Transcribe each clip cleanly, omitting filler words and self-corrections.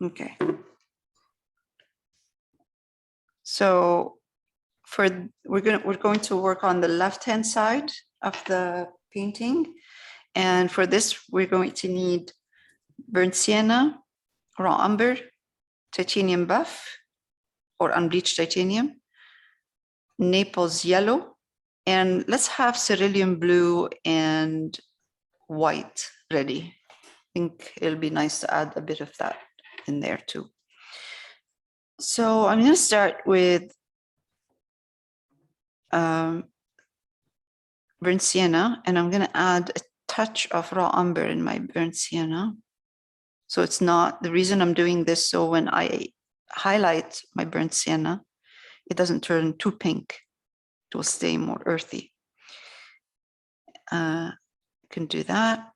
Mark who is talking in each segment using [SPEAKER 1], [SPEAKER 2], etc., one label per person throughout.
[SPEAKER 1] Okay. So we're going to work on the left-hand side of the painting. And for this, we're going to need burnt sienna, raw umber, titanium buff or unbleached titanium, Naples yellow, and let's have cerulean blue and white ready. I think it'll be nice to add a bit of that in there too. So I'm going to start with burnt sienna, and I'm going to add a touch of raw umber in my burnt sienna. So it's not, the reason I'm doing this, so when I highlight my burnt sienna, it doesn't turn too pink. It will stay more earthy. Can do that.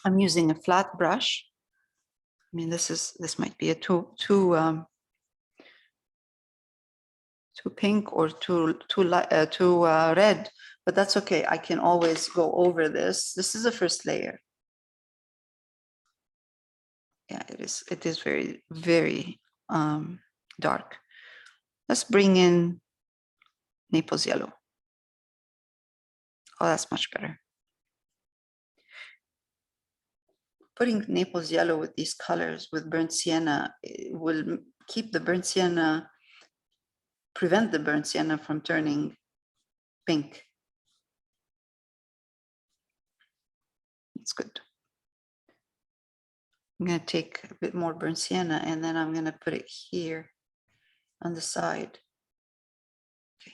[SPEAKER 1] I'm using a flat brush. I mean, this might be a too pink or too red, but that's okay. I can always go over this. This is the first layer. Yeah, it is very, very dark. Let's bring in Naples yellow. Oh, that's much better. Putting Naples yellow with these colors with burnt sienna will keep the burnt sienna, prevent the burnt sienna from turning pink. It's good. I'm going to take a bit more burnt sienna and then I'm going to put it here on the side. Okay.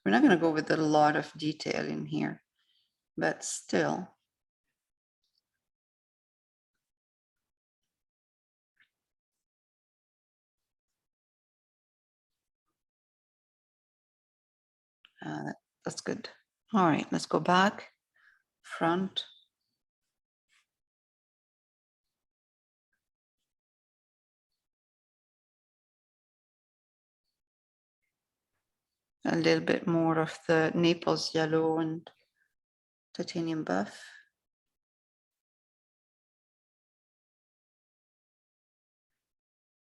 [SPEAKER 1] We're not going to go with a lot of detail in here, but still. That's good. All right, let's go back, front. A little bit more of the Naples yellow and titanium buff.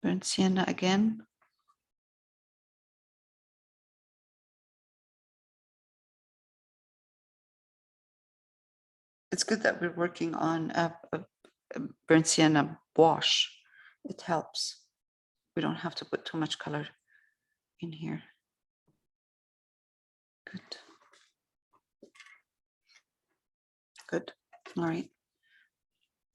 [SPEAKER 1] Burnt sienna again. It's good that we're working on a burnt sienna wash. It helps. We don't have to put too much color in here. Good. Good. All right.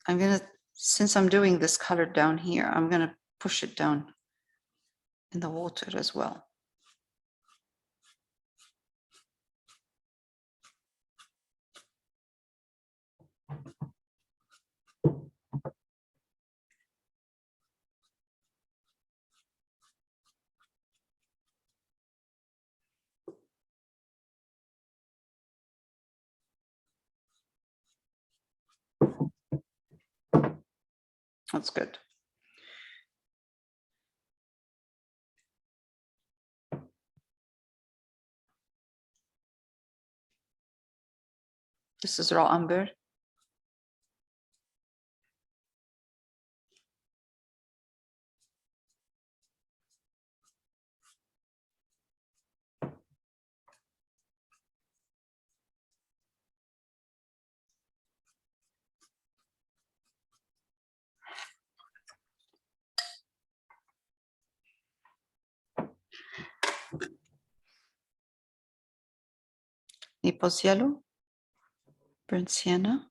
[SPEAKER 1] I'm going to, since I'm doing this color down here, I'm going to push it down in the water as well. That's good. This is raw umber. Naples yellow, burnt sienna.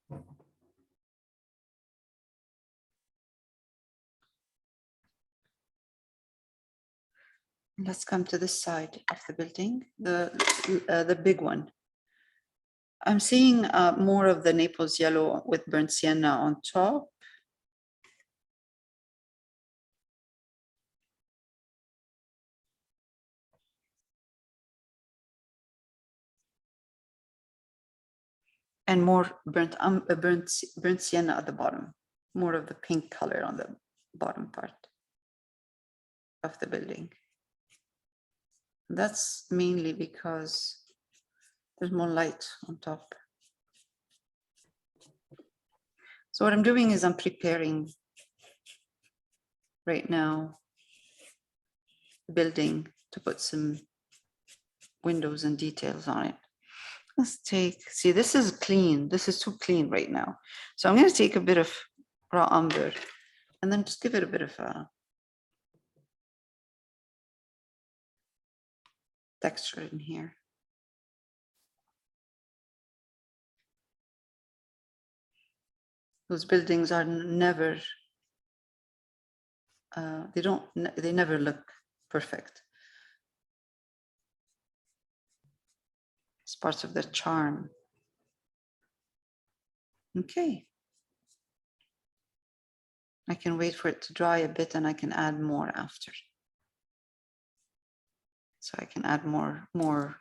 [SPEAKER 1] Let's come to this side of the building, the big one. I'm seeing more of the Naples yellow with burnt sienna on top. And more burnt sienna at the bottom. more of the pink color on the bottom part of the building. That's mainly because there's more light on top. So what I'm doing is I'm preparing right now the building to put some windows and details on it. Let's take, see, this is clean. This is too clean right now. So I'm going to take a bit of raw umber and then just give it a bit of a texture in here. Those buildings are never, they never look perfect. It's part of their charm. Okay. I can wait for it to dry a bit and I can add more after. So I can add more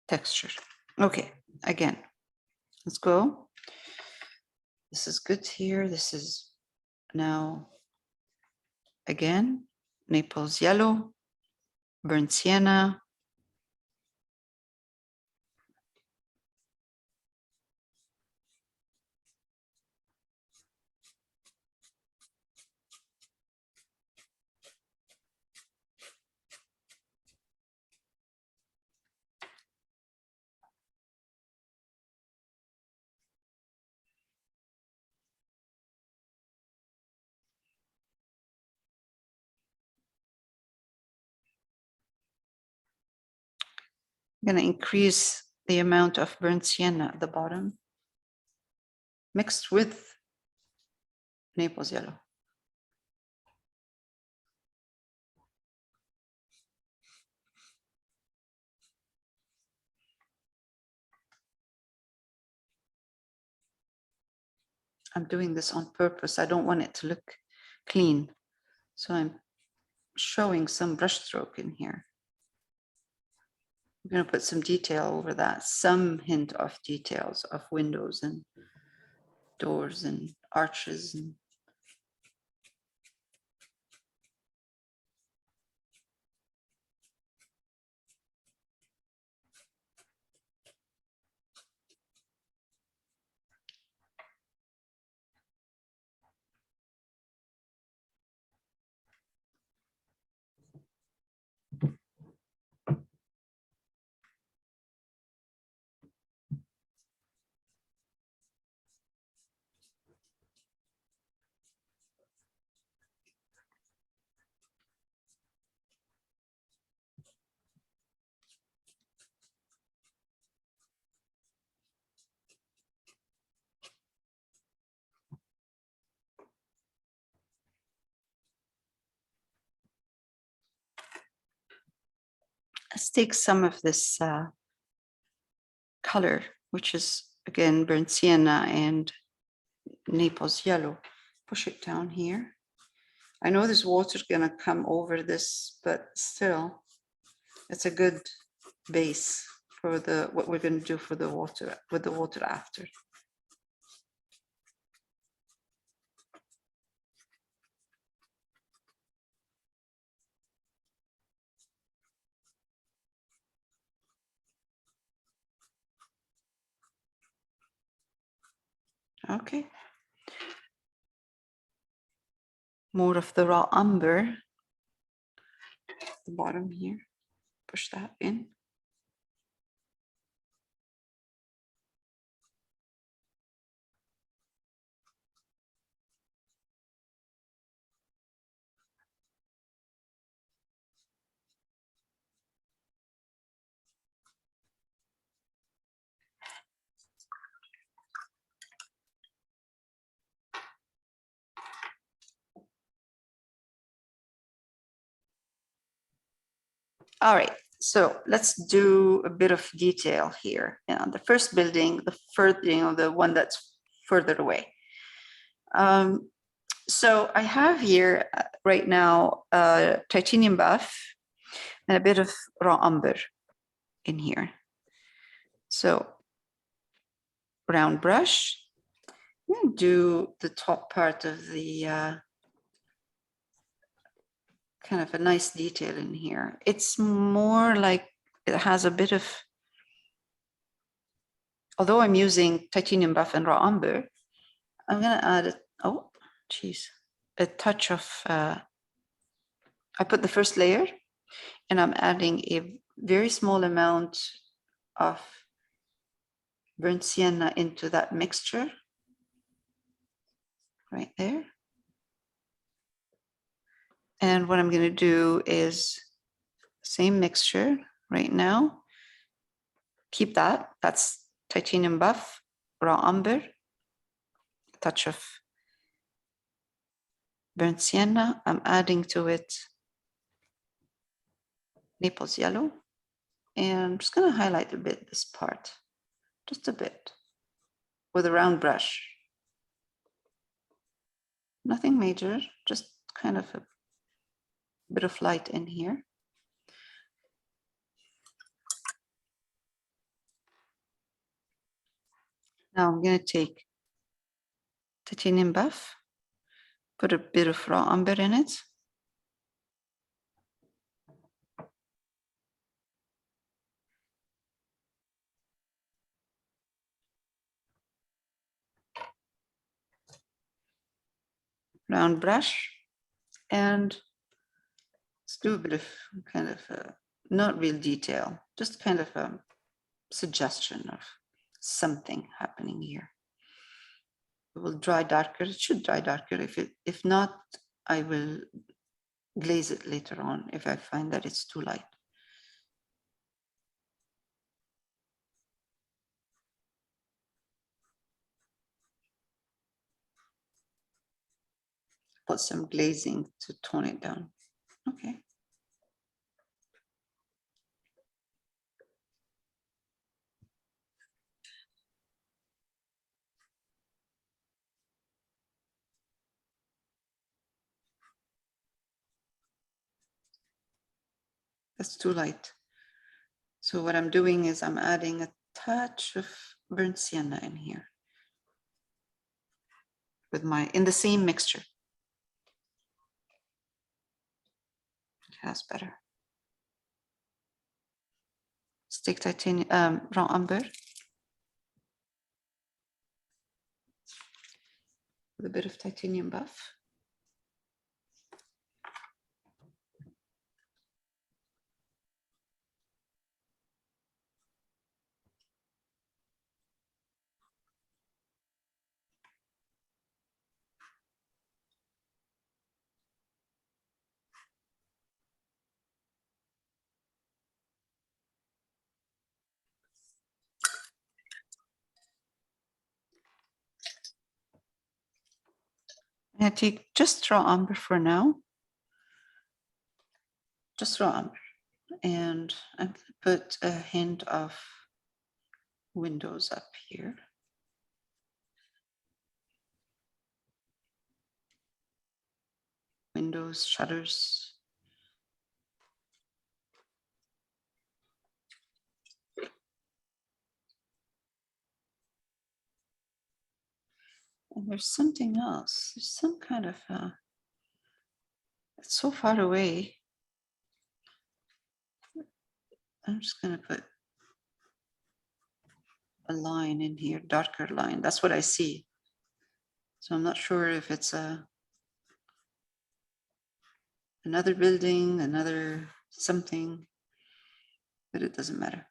[SPEAKER 1] texture. Okay, again, let's go. This is good here. This is now, again, Naples yellow, burnt sienna. I'm going to increase the amount of burnt sienna at the bottom, mixed with Naples yellow. I'm doing this on purpose. I don't want it to look clean. So I'm showing some brush stroke in here. I'm going to put some detail over that, some hint of details of windows and doors and arches. And let's take some of this color, which is again burnt sienna and Naples yellow. Push it down here. I know there's water gonna come over this, but still, it's a good base for the what we're gonna do for the water, with the water after. Okay. More of the raw umber at the bottom here. Push that in. All right, so let's do a bit of detail here. The first building, the one that's further away. So I have here right now titanium buff and a bit of raw umber in here. So round brush. I'm going to do the top part of the kind of a nice detail in here. It's more like it has a bit of, although I'm using titanium buff and raw umber, I'm going to add a touch of, I put the first layer and I'm adding a very small amount of burnt sienna into that mixture right there. And what I'm going to do is same mixture right now. Keep that. That's titanium buff, raw umber, a touch of burnt sienna. I'm adding to it Naples yellow. And I'm just going to highlight a bit this part, just a bit, with a round brush. Nothing major, just kind of a bit of light in here. Now I'm going to take titanium buff, put a bit of raw umber in it. Round brush, and let's do a bit of kind of not real detail, just kind of a suggestion of something happening here. It will dry darker. It should dry darker. If not, I will glaze it later on if I find that it's too light. Put some glazing to tone it down. Okay. That's too light. So what I'm doing is I'm adding a touch of burnt sienna in here with in the same mixture. That's better. Let's take titanium, raw umber with a bit of titanium buff. I take just raw umber for now. Just raw umber. And I'm going to put a hint of windows up here. Windows, shutters. And there's something else. There's some kind of, it's so far away. I'm just going to put a line in here, darker line. That's what I see. So I'm not sure if it's another building, another something, but it doesn't matter.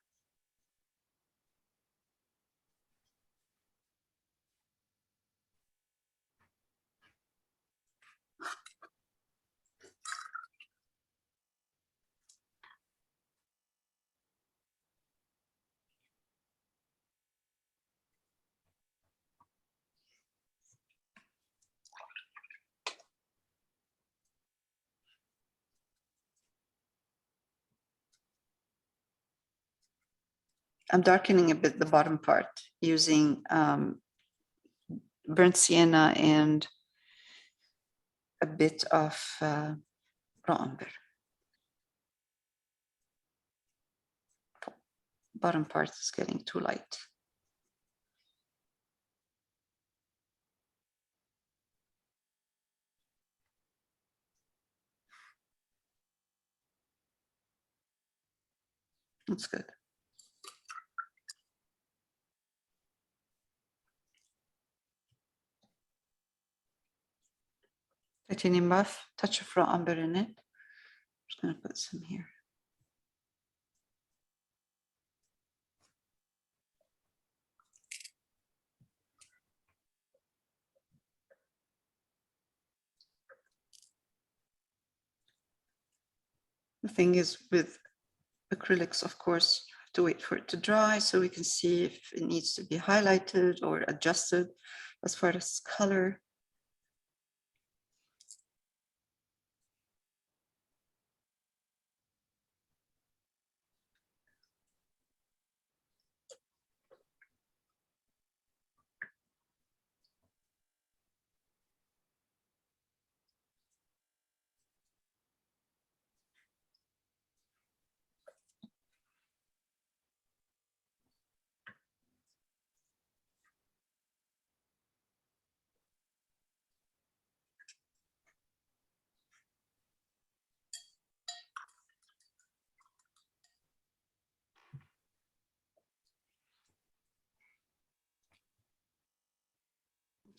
[SPEAKER 1] I'm darkening a bit the bottom part using burnt sienna and a bit of raw umber. bottom part is getting too light. That's good. Titanium buff, touch of raw umber in it. I'm just going to put some here. The thing is with acrylics, of course, you have to wait for it to dry so we can see if it needs to be highlighted or adjusted as far as color.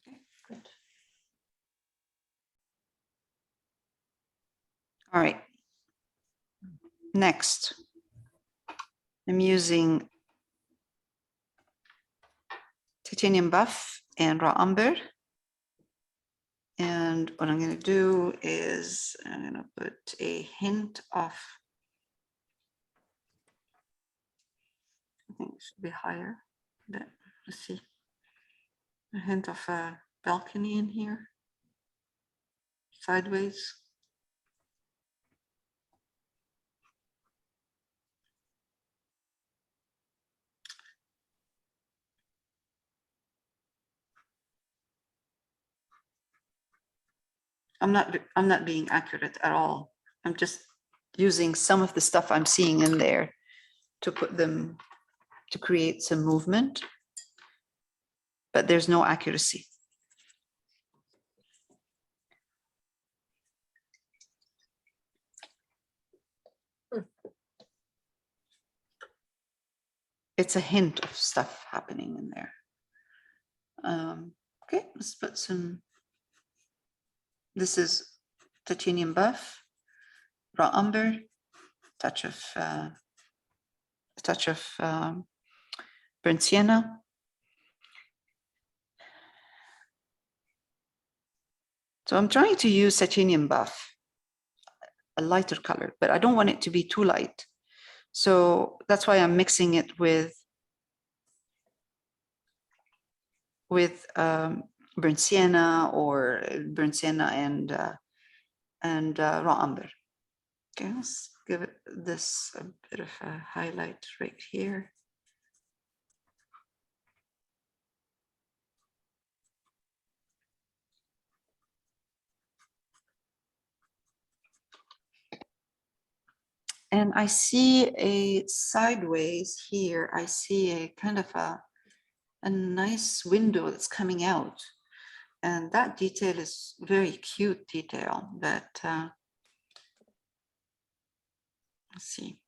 [SPEAKER 1] Okay, good. All right. Next, I'm using titanium buff and raw umber. And what I'm going to do is I'm going to put a hint of, I think it should be higher, but let's see, a hint of a balcony in here, sideways. I'm not being accurate at all. I'm just using some of the stuff I'm seeing in there to put them, to create some movement, but there's no accuracy. It's a hint of stuff happening in there. Okay, let's put some, this is titanium buff, raw umber, touch of burnt sienna. So I'm trying to use titanium buff, a lighter color, but I don't want it to be too light. So that's why I'm mixing it with burnt sienna or burnt sienna and raw umber. Okay, let's give it this a bit of a highlight right here. And I see a sideways here, I see a kind of a nice window that's coming out. And that detail is very cute detail, but let's see.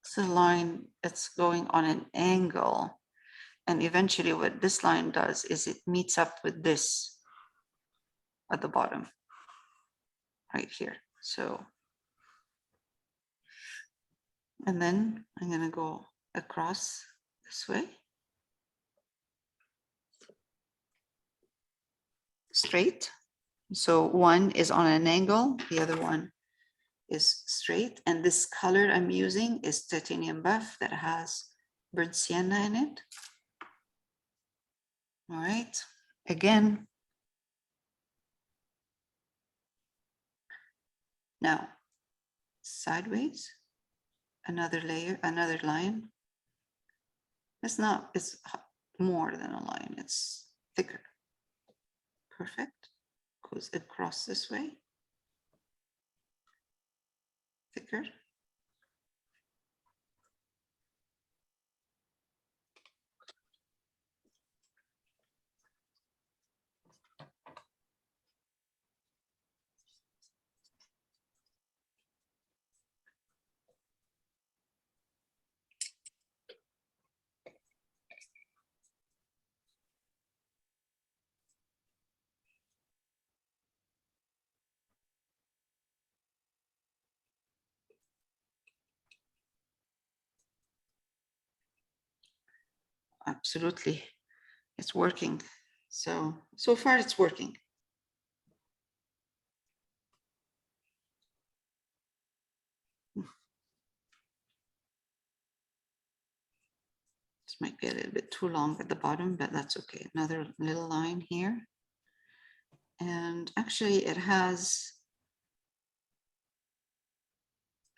[SPEAKER 1] It's a line that's going on an angle. And eventually what this line does is it meets up with this at the bottom, right here. So, and then I'm gonna go across this way. Straight. So one is on an angle, the other one is straight. And this color I'm using is titanium buff that has burnt sienna in it. All right, again. Now, sideways, another layer, another line. It's not, it's more than a line, it's thicker. Perfect, goes across this way, thicker. Absolutely, it's working. So far it's working. This might be a little bit too long at the bottom, but that's okay. Another little line here. And actually it has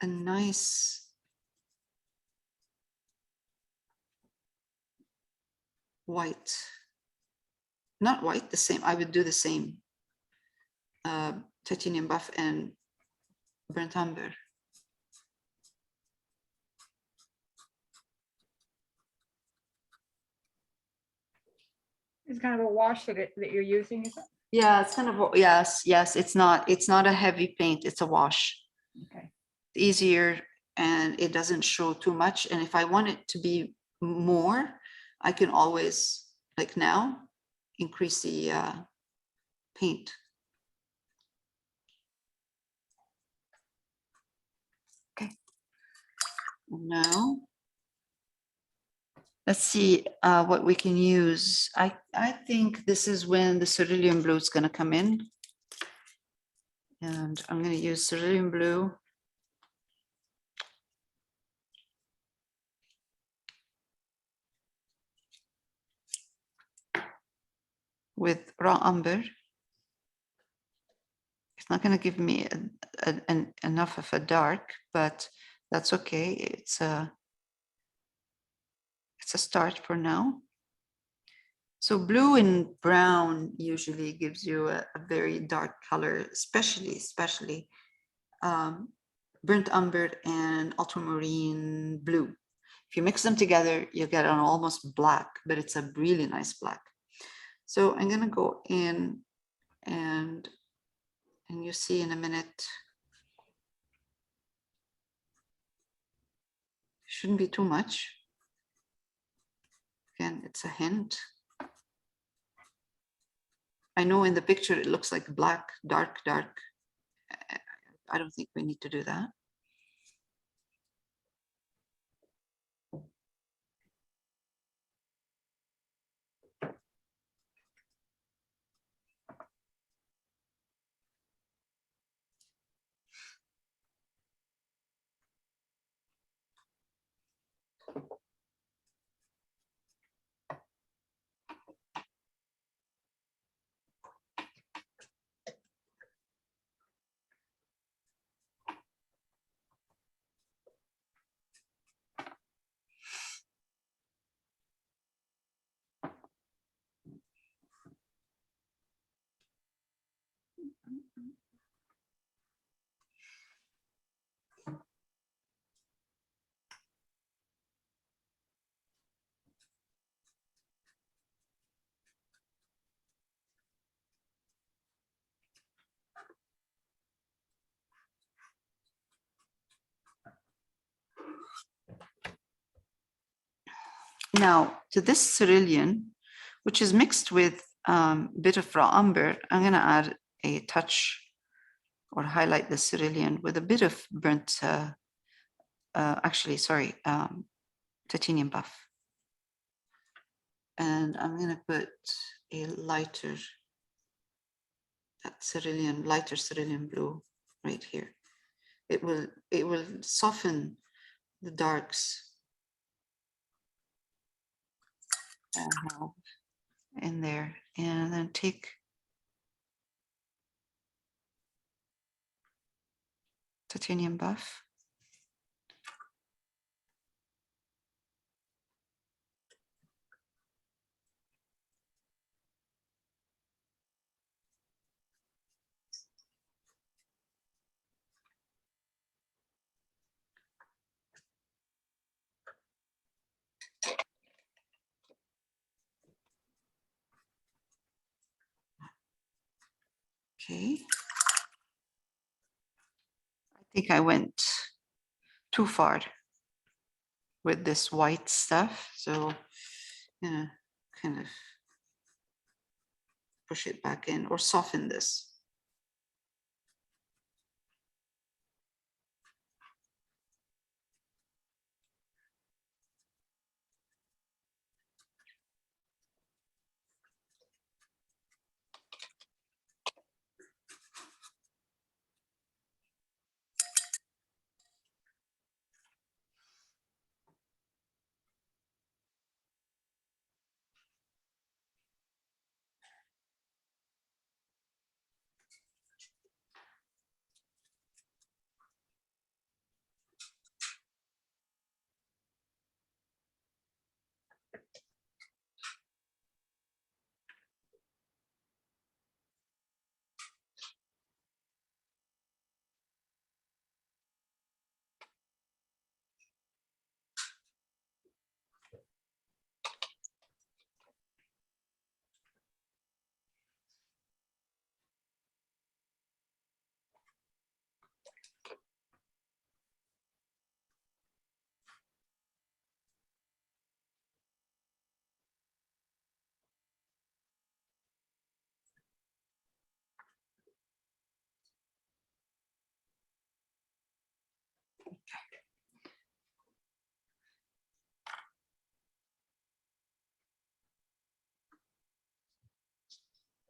[SPEAKER 1] a nice white, not white, the same. I would do the same titanium buff and burnt umber.
[SPEAKER 2] It's kind of a wash that you're using, is it?
[SPEAKER 1] Yeah, it's kind of, yes, it's not a heavy paint, it's a wash.
[SPEAKER 2] Okay.
[SPEAKER 1] Easier, and it doesn't show too much. And if I want it to be more, I can always, like now, increase the paint. Okay. Now, let's see what we can use. I think this is when the cerulean blue is going to come in. And I'm going to use cerulean blue. With raw umber. It's not going to give me enough of a dark, but that's okay. It's a start for now. So blue and brown usually gives you a very dark color, especially burnt umber and ultramarine blue. If you mix them together, you get an almost black, but it's a really nice black. So I'm going to go in and you see in a minute, shouldn't be too much. Again, it's a hint. I know in the picture it looks like black, dark. I don't think we need to do that. Now to this cerulean, which is mixed with a bit of raw umber, I'm going to add a touch or highlight the cerulean with a bit of burnt, titanium buff. And I'm going to put a lighter, lighter cerulean blue right here. It will soften the darks in there, and then take titanium buff. Okay. I think I went too far with this white stuff, so yeah, kind of push it back in or soften this.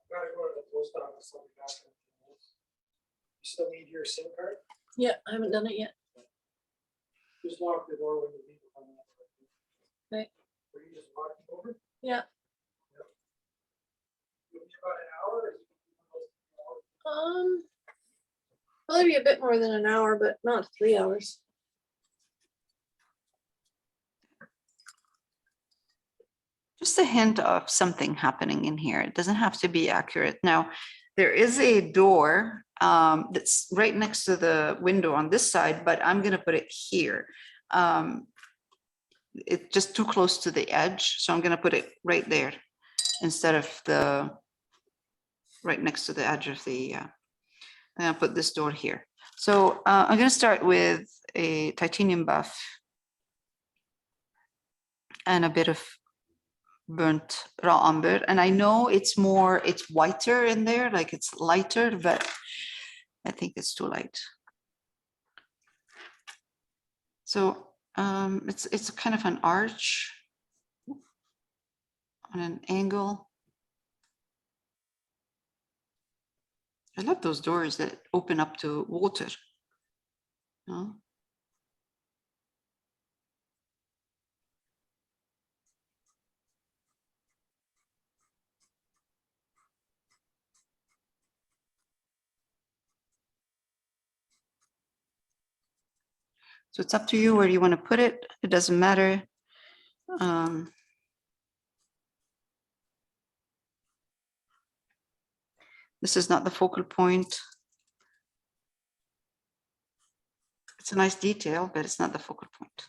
[SPEAKER 3] Gotta go to the post office. I'll be back in a few minutes. You still need your SIM card?
[SPEAKER 4] Yeah, I haven't done it yet.
[SPEAKER 3] Just lock the door when the people come in.
[SPEAKER 4] Okay.
[SPEAKER 3] Were you just walking over?
[SPEAKER 4] Yeah.
[SPEAKER 3] It'll be about an hour or is it close to an hour?
[SPEAKER 4] Probably be a bit more than an hour, but not 3 hours.
[SPEAKER 1] Just a hint of something happening in here. It doesn't have to be accurate. Now, there is a door that's right next to the window on this side, but I'm going to put it here. It's just too close to the edge, so I'm going to put it right there instead of the right next to the edge of the. I'm going to put this door here. So I'm going to start with a titanium buff and a bit of burnt raw umber, and I know it's whiter in there, like it's lighter, but I think it's too light. So it's kind of an arch on an angle. I love those doors that open up to water. No? So it's up to you where you want to put it. It doesn't matter. This is not the focal point. It's a nice detail, but it's not the focal point.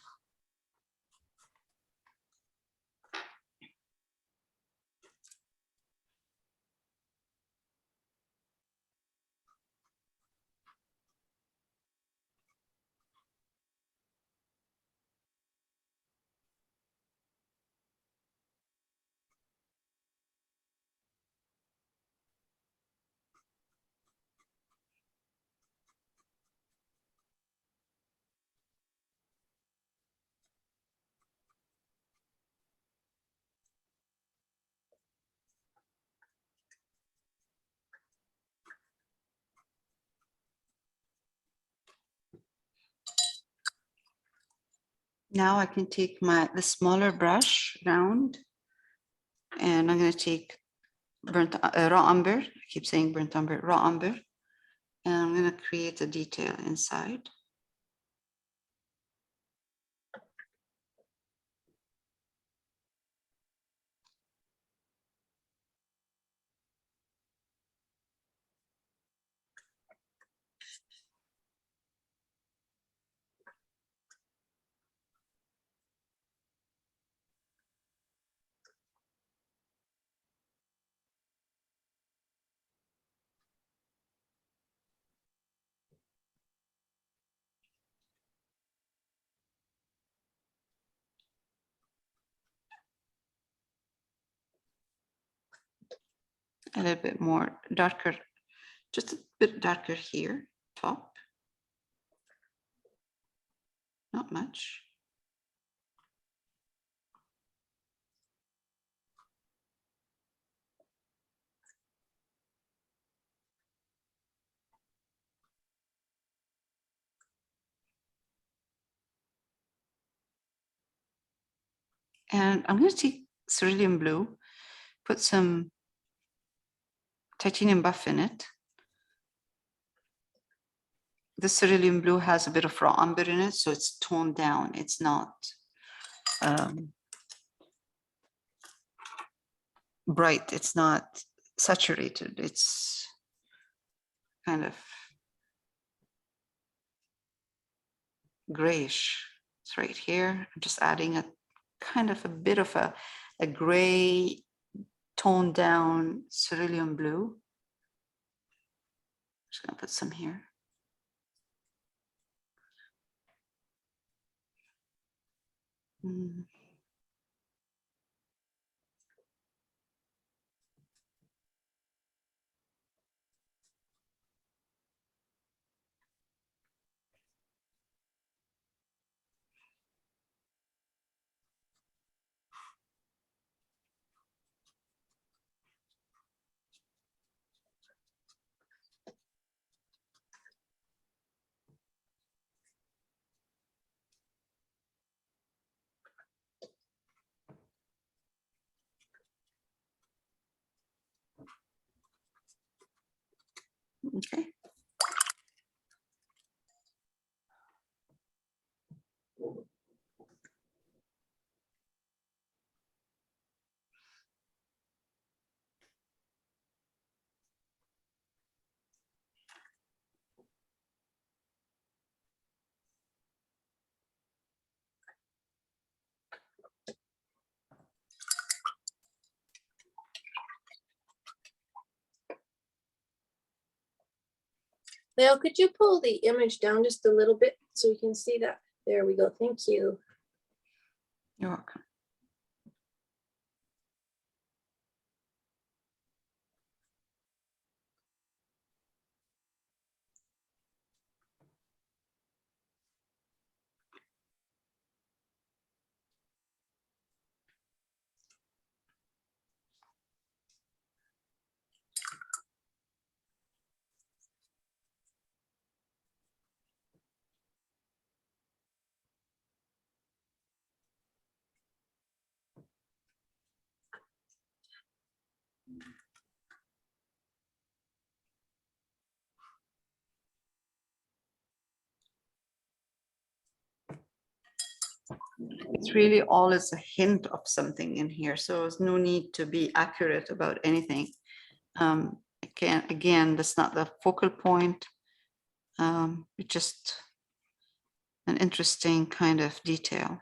[SPEAKER 1] Now I can take the smaller brush round, and I'm going to take raw umber. I keep saying burnt umber, raw umber, and I'm going to create a detail inside. a little bit more darker, just a bit darker here, top. Not much. And I'm going to take cerulean blue, put some titanium buff in it. The cerulean blue has a bit of raw umber in it, so it's toned down. It's not bright. It's not saturated. It's kind of grayish. It's right here. I'm just adding a kind of a bit of a gray toned down cerulean blue. Just gonna put some here. Okay.
[SPEAKER 4] Leo, could you pull the image down just a little bit so we can see that? There we go. Thank you.
[SPEAKER 1] You're welcome. It's really all is a hint of something in here, so there's no need to be accurate about anything. Again, that's not the focal point. It's just an interesting kind of detail.